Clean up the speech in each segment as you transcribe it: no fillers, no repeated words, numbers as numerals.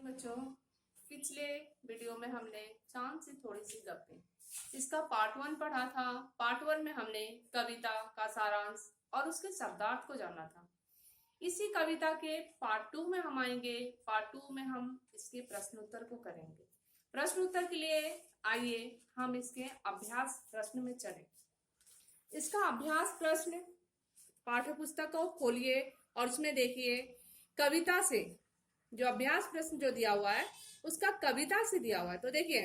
बच्चों, पिछले वीडियो में हमने चांद से थोड़ी सी गप्पें, इसका पार्ट 1 पढ़ा था। पार्ट 1 में हमने कविता का सारांश और उसके शब्दार्थ को जाना था। इसी कविता के पार्ट 2 में हम आएंगे। पार्ट 2 में हम इसके प्रश्न उत्तर को करेंगे। प्रश्न उत्तर के लिए आइए हम इसके अभ्यास प्रश्न में चलें। इसका अभ्यास प्रश्न पाठ्य पुस्तक को खोलिए और उसमें देखिए कविता से जो अभ्यास प्रश्न जो दिया हुआ है उसका कविता से दिया हुआ है। तो देखिए,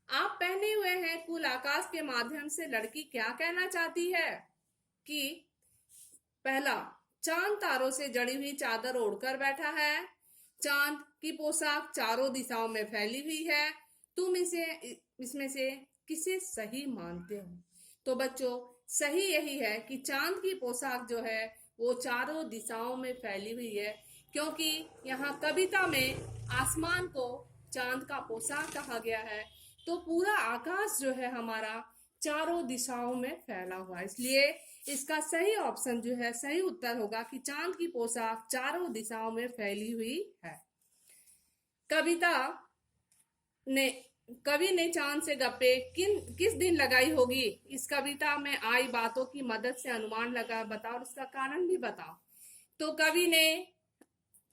आप पहने हुए हैं कुल आकाश के माध्यम से लड़की क्या कहना चाहती है कि पहला, चांद तारों से जड़ी हुई चादर ओढ़कर बैठा है, चांद की पोशाक चारों दिशाओं में फैली हुई है, तुम इसमें से किसे सही मानते हो? तो बच्चों, सही यही है कि चांद की पोशाक जो है वो चारों दिशाओं में फैली हुई है, क्योंकि यहाँ कविता में आसमान को चांद का पोशाक कहा गया है। तो पूरा आकाश जो है हमारा चारों दिशाओं में फैला हुआ है, इसलिए इसका सही ऑप्शन जो है, सही उत्तर होगा कि चांद की पोशाक चारों दिशाओं में फैली हुई है। कवि ने चांद से गप्पे किस दिन लगाई होगी? इस कविता में आई बातों की मदद से अनुमान लगा बताओ और इसका कारण भी बताओ। तो कवि ने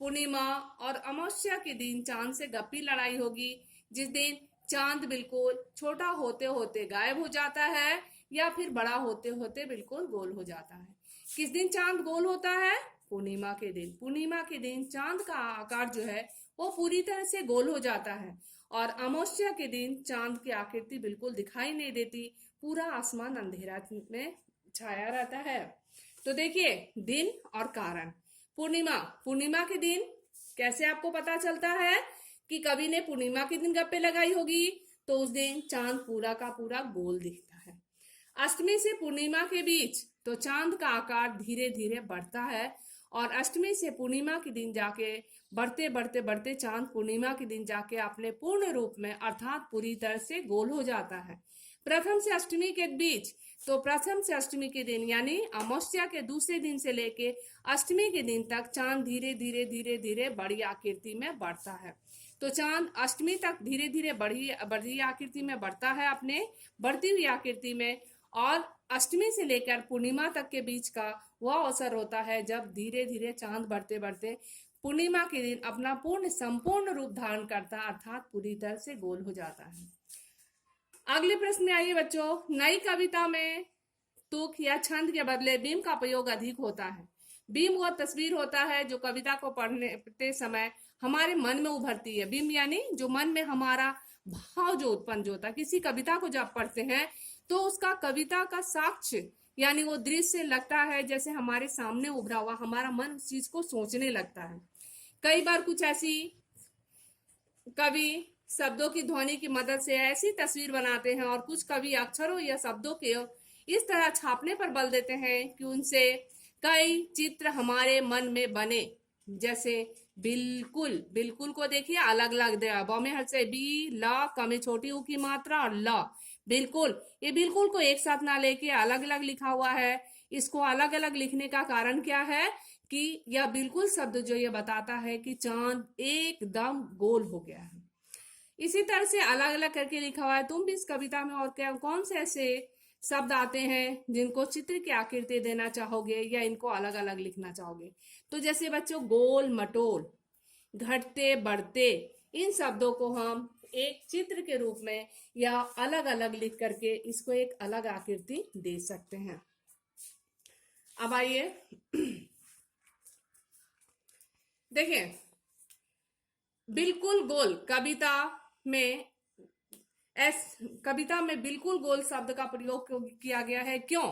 पूर्णिमा और अमावस्या के दिन चांद से गप्पी लड़ाई होगी, जिस दिन चांद बिल्कुल छोटा होते होते गायब हो जाता है या फिर बड़ा होते होते बिल्कुल गोल हो जाता है। किस दिन चांद गोल होता है? पूर्णिमा के दिन। पूर्णिमा के दिन चांद का आकार जो है वो पूरी तरह से गोल हो जाता है और अमावस्या के दिन चांद की आकृति बिल्कुल दिखाई नहीं देती, पूरा आसमान अंधेरा में छाया रहता है। तो देखिए, दिन और कारण। पूर्णिमा के दिन कैसे आपको पता चलता है कि कवि ने पूर्णिमा के दिन गप्पे लगाई होगी? तो उस दिन चांद पूरा का पूरा गोल दिखता है। अष्टमी से पूर्णिमा के बीच तो चांद का आकार धीरे धीरे बढ़ता है और अष्टमी से पूर्णिमा के दिन जाके बढ़ते चांद पूर्णिमा के दिन जाके अपने पूर्ण रूप में अर्थात पूरी तरह से गोल हो जाता है। प्रथम से अष्टमी के बीच तो प्रथम से अष्टमी के दिन यानी अमावस्या के दूसरे दिन से लेके अष्टमी के दिन तक चांद धीरे धीरे बड़ी आकृति में बढ़ता है। तो चांद अष्टमी तक धीरे धीरे बड़ी आकृति में बढ़ता है, अपने बढ़ती हुई आकृति में, और अष्टमी से लेकर पूर्णिमा तक के बीच का वह अवसर होता है जब धीरे धीरे चांद बढ़ते पूर्णिमा के दिन अपना संपूर्ण रूप धारण करता है, अर्थात पूरी तरह से गोल हो जाता है। अगले प्रश्न में आइए बच्चों, नई कविता में तुक या छंद के बदले बिंब का प्रयोग अधिक होता है। बिंब वह तस्वीर होता है जो कविता को पढ़ते समय हमारे मन में उभरती है। बिंब यानी जो मन में हमारा भाव जो उत्पन्न होता है। किसी कविता को जब पढ़ते हैं तो उसका कविता का साक्ष्य यानी वो दृश्य लगता है जैसे हमारे सामने उभरा हुआ, हमारा मन उस चीज को सोचने लगता है। कई बार कुछ ऐसी कवि शब्दों की ध्वनि की मदद से ऐसी तस्वीर बनाते हैं और कुछ कवि अक्षरों या शब्दों के इस तरह छापने पर बल देते हैं कि उनसे कई चित्र हमारे मन में बने। जैसे बिल्कुल को देखिए, अलग अलग ब में हर से बी, ल, क में छोटी ऊ की मात्रा और ल। बिल्कुल, ये बिल्कुल को एक साथ ना लेके अलग अलग लिखा हुआ है। इसको अलग अलग लिखने का कारण क्या है कि यह बिल्कुल शब्द जो ये बताता है कि चांद एकदम गोल हो गया है। इसी तरह से अलग अलग करके लिखा हुआ है। तुम भी इस कविता में और क्या कौन से ऐसे शब्द आते हैं जिनको चित्र की आकृति देना चाहोगे या इनको अलग अलग लिखना चाहोगे? तो जैसे बच्चों, गोल मटोल, घटते बढ़ते, इन शब्दों को हम एक चित्र के रूप में या अलग अलग लिख करके इसको एक अलग आकृति दे सकते हैं। अब आइए देखिए, बिल्कुल गोल कविता में बिल्कुल गोल शब्द का प्रयोग किया गया है। क्यों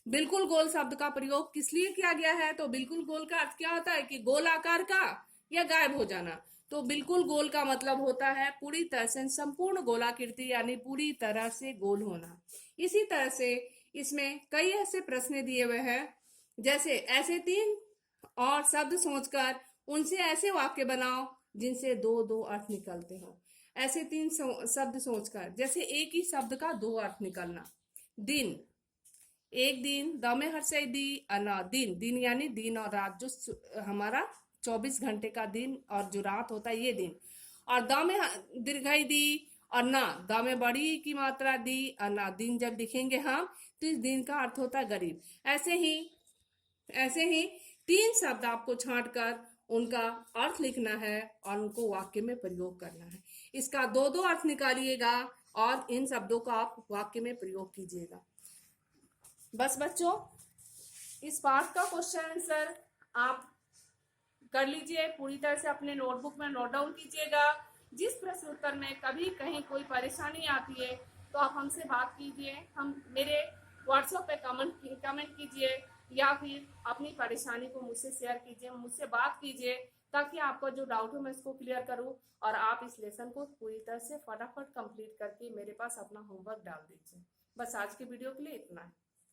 बिल्कुल गोल शब्द का प्रयोग किस लिए किया गया है? तो बिल्कुल गोल का अर्थ क्या होता है कि गोल आकार का या गायब हो जाना। तो बिल्कुल गोल का मतलब होता है पूरी तरह से संपूर्ण गोलाकृति यानी पूरी तरह से गोल होना। इसी तरह से इसमें कई ऐसे प्रश्न दिए हुए हैं, जैसे ऐसे 3 और शब्द सोचकर उनसे ऐसे वाक्य बनाओ जिनसे दो अर्थ निकलते हो। ऐसे 3 शब्द सोचकर, जैसे एक ही शब्द का 2 अर्थ निकलना। दिन, एक दिन, द में हर से दी, अना, दिन यानी दिन और रात, जो हमारा 24 घंटे का दिन और जो रात होता है ये दिन। और द में दीर्घाई दी और ना द में बड़ी की मात्रा दी और ना दिन जब लिखेंगे हम तो इस दिन का अर्थ होता है गरीब। ऐसे ही 3 शब्द आपको छांट कर उनका अर्थ लिखना है और उनको वाक्य में प्रयोग करना है। इसका 2-2 अर्थ निकालिएगा और इन शब्दों का आप वाक्य में प्रयोग कीजिएगा। बस बच्चों, इस पाठ का क्वेश्चन आंसर आप कर लीजिए, पूरी तरह से अपने नोटबुक में नोट डाउन कीजिएगा। जिस प्रश्न उत्तर में कभी कहीं कोई परेशानी आती है तो आप हमसे बात कीजिए, हम मेरे व्हाट्सएप पे कमेंट कीजिए या फिर अपनी परेशानी को मुझसे शेयर कीजिए, मुझसे बात कीजिए ताकि आपका जो डाउट हो मैं इसको क्लियर करूं और आप इस लेसन को पूरी तरह से फटाफट कंप्लीट करके मेरे पास अपना होमवर्क डाल दीजिए। बस आज की वीडियो के लिए इतना है।